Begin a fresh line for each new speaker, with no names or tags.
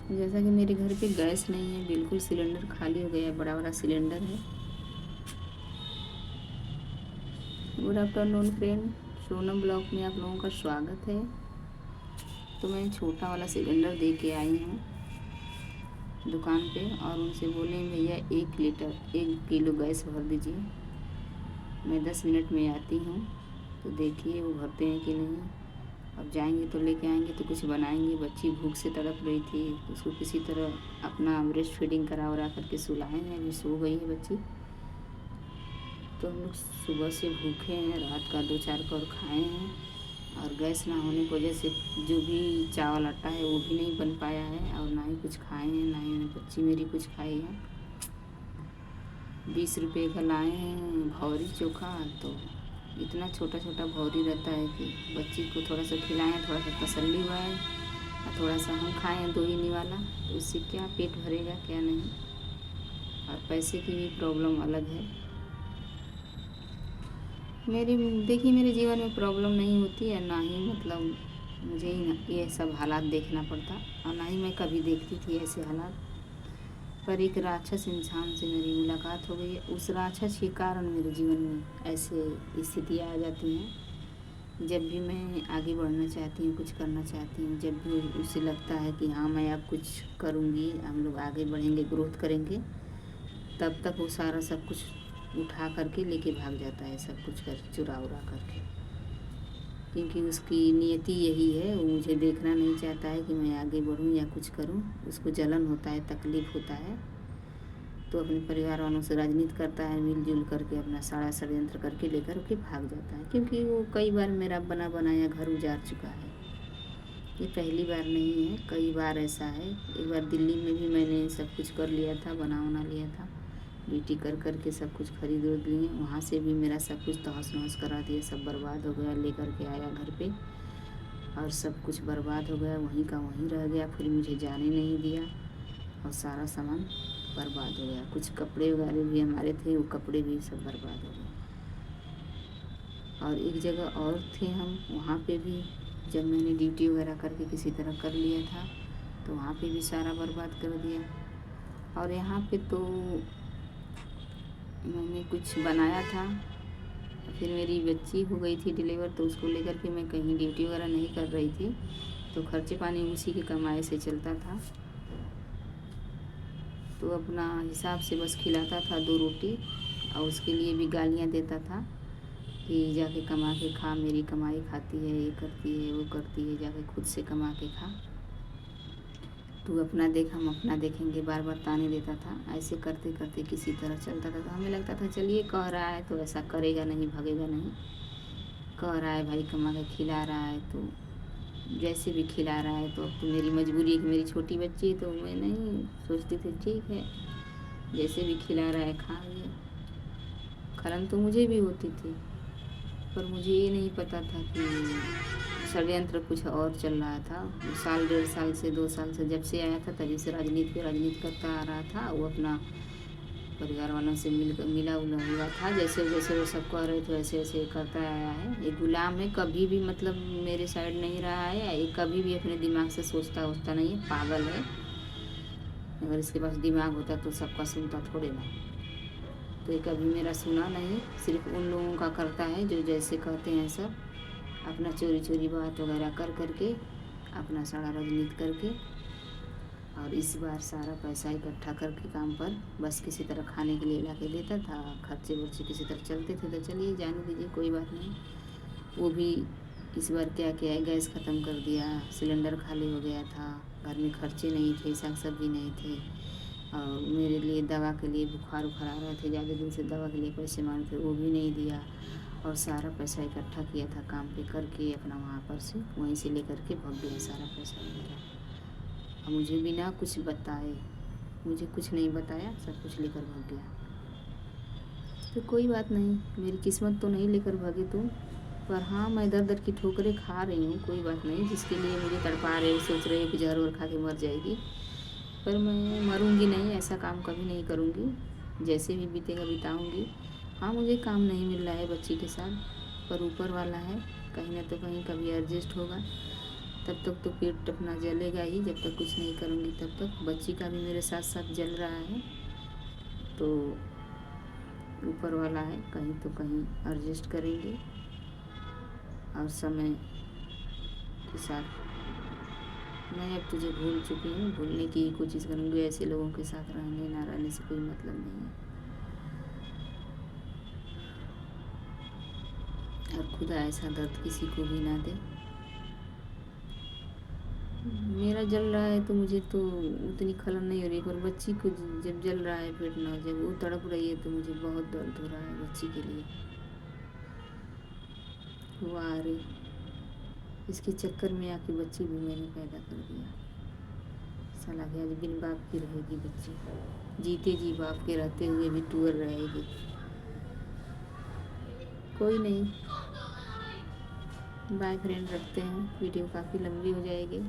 जैसा कि मेरे घर पे गैस नहीं है, बिल्कुल सिलेंडर खाली हो गया है, बड़ा वाला सिलेंडर है। Good afternoon friend, Sonam blog में आप लोगों का स्वागत है। तो मैं छोटा वाला सिलेंडर दे के आई हूँ दुकान पे और उनसे बोले भैया 1 किलो गैस भर दीजिए, मैं 10 मिनट में आती हूँ। तो देखिए वो भरते हैं कि नहीं। अब जाएंगे तो लेके आएंगे तो कुछ बनाएंगे। बच्ची भूख से तड़प रही थी, उसको किसी तरह अपना ब्रेस्ट फीडिंग करा वरा करके सुलाए हैं। अभी सो गई है बच्ची। तो हम लोग सुबह से भूखे हैं, रात का 2-4 कौर खाए हैं और गैस ना होने की वजह से जो भी चावल आटा है वो भी नहीं बन पाया है और ना ही कुछ खाए हैं, ना ही बच्ची मेरी कुछ खाई है। 20 रुपये का लाए हैं भौरी चोखा। तो इतना छोटा छोटा भौरी रहता है कि बच्ची को थोड़ा सा खिलाएं, थोड़ा सा तसल्ली हुआ है और थोड़ा सा हम खाएं 2 ही वाला। तो इससे क्या पेट भरेगा, क्या नहीं। और पैसे की भी प्रॉब्लम अलग है। देखिए मेरे जीवन में प्रॉब्लम नहीं होती है, ना ही मतलब मुझे ही ये सब हालात देखना पड़ता और ना ही मैं कभी देखती थी ऐसे हालात। पर एक राक्षस इंसान से मेरी मुलाकात हो गई है। उस राक्षस के कारण मेरे जीवन में ऐसे स्थितियाँ आ जाती हैं। जब भी मैं आगे बढ़ना चाहती हूँ, कुछ करना चाहती हूँ, जब भी उसे लगता है कि हाँ मैं अब कुछ करूँगी, हम लोग आगे बढ़ेंगे, ग्रोथ करेंगे, तब तक वो सारा सब कुछ उठा करके लेके भाग जाता है, सब कुछ कर चुरा उरा करके। क्योंकि उसकी नियति यही है, वो मुझे देखना नहीं चाहता है कि मैं आगे बढ़ूं या कुछ करूं। उसको जलन होता है, तकलीफ़ होता है, तो अपने परिवार वालों से राजनीति करता है, मिलजुल करके अपना सारा षड्यंत्र करके लेकर के भाग जाता है। क्योंकि वो कई बार मेरा बना बनाया घर उजाड़ चुका है। ये पहली बार नहीं है, कई बार ऐसा है। एक बार दिल्ली में भी मैंने सब कुछ कर लिया था, बना लिया था, बीटी कर करके सब कुछ खरीद उरीद लिए। वहाँ से भी मेरा सब कुछ तहस नहस करा दिया, सब बर्बाद हो गया। लेकर के आया घर पे और सब कुछ बर्बाद हो गया, वहीं का वहीं रह गया। फिर मुझे जाने नहीं दिया और सारा सामान बर्बाद हो गया। कुछ कपड़े वगैरह भी हमारे थे, वो कपड़े भी सब बर्बाद हो गए। और एक जगह और थे हम, वहाँ पे भी जब मैंने ड्यूटी वगैरह करके किसी तरह कर लिया था तो वहाँ पे भी सारा बर्बाद कर दिया। और यहाँ पे तो मैंने कुछ बनाया था, फिर मेरी बच्ची हो गई थी डिलीवर, तो उसको लेकर के मैं कहीं ड्यूटी वगैरह नहीं कर रही थी, तो खर्चे पानी उसी की कमाई से चलता था। तो अपना हिसाब से बस खिलाता था 2 रोटी और उसके लिए भी गालियाँ देता था कि जाके कमा के खा, मेरी कमाई खाती है, ये करती है, वो करती है, जाके खुद से कमा के खा, तू अपना देख, हम अपना देखेंगे, बार बार ताने देता था। ऐसे करते करते किसी तरह चलता था। तो हमें लगता था चलिए कह रहा है तो ऐसा करेगा नहीं, भगेगा नहीं। कह रहा है भाई कमा के खिला रहा है तो जैसे भी खिला रहा है, तो अब तो मेरी मजबूरी है कि मेरी छोटी बच्ची है, तो मैं नहीं सोचती थी ठीक है जैसे भी खिला रहा है खा लिए। खलन तो मुझे भी होती थी, पर मुझे ये नहीं पता था कि षड्यंत्र कुछ और चल रहा था। साल 1.5 साल से 2 साल से जब से आया था तभी से राजनीति करता आ रहा था। वो अपना परिवार वालों से मिला उला हुआ था, जैसे जैसे वो सब कह रहे थे वैसे वैसे करता आया है। ये गुलाम है, कभी भी मतलब मेरे साइड नहीं रहा है। ये कभी भी अपने दिमाग से सोचता वोचता नहीं है, पागल है। अगर इसके पास दिमाग होता तो सबका सुनता थोड़े ना। तो ये कभी मेरा सुना नहीं, सिर्फ उन लोगों का करता है जो जैसे कहते हैं सब, अपना चोरी चोरी बात वगैरह कर करके अपना सारा राजनीति करके। और इस बार सारा पैसा इकट्ठा करके काम पर बस किसी तरह खाने के लिए ला के देता था। खर्चे वर्चे किसी तरह चलते थे, तो चलिए जाने दीजिए, कोई बात नहीं। वो भी इस बार क्या किया है, गैस ख़त्म कर दिया, सिलेंडर खाली हो गया था, घर में खर्चे नहीं थे, साग सब्जी नहीं थे। और मेरे लिए दवा के लिए बुखार उखार आ रहे थे, ज़्यादा दिन से दवा के लिए पैसे मांगे थे, वो भी नहीं दिया। और सारा पैसा इकट्ठा किया था काम पे करके अपना, वहाँ पर से वहीं से लेकर के भग गया सारा पैसा मेरा। और मुझे बिना कुछ बताए, मुझे कुछ नहीं बताया, सब कुछ लेकर भाग गया। तो कोई बात नहीं, मेरी किस्मत तो नहीं लेकर भागे तुम, पर हाँ मैं दर दर की ठोकरें खा रही हूँ। कोई बात नहीं, जिसके लिए मुझे तड़पा रहे हो, सोच रहे हो कि जहर और खा के मर जाएगी, पर मैं मरूंगी नहीं, ऐसा काम कभी नहीं करूँगी। जैसे भी बीतेगा बिताऊँगी। हाँ मुझे काम नहीं मिल रहा है बच्ची के साथ, पर ऊपर वाला है, कहीं ना तो कहीं कभी एडजस्ट होगा, तब तक तो पेट अपना जलेगा ही, जब तक कुछ नहीं करूँगी तब तक। बच्ची का भी मेरे साथ साथ जल रहा है, तो ऊपर वाला है, कहीं तो कहीं एडजस्ट करेंगे और समय के साथ। मैं अब तुझे भूल चुकी हूँ, भूलने की ही कोशिश करूँगी। ऐसे लोगों के साथ रहने ना रहने से कोई मतलब नहीं है, और खुदा ऐसा दर्द किसी को भी ना दे। मेरा जल रहा है तो मुझे तो उतनी खलन नहीं हो रही, पर बच्ची को जब जल रहा है पेट ना, जब वो तड़प रही है तो मुझे बहुत दर्द हो रहा है बच्ची के लिए। वाह रे, इसके चक्कर में आके बच्ची भी मैंने पैदा कर दिया। साला के आज बिन बाप की रहेगी बच्ची, जीते जी बाप के रहते हुए भी टूर रहेगी। कोई नहीं, बाय फ्रेंड, रखते हैं, वीडियो काफ़ी लंबी हो जाएगी।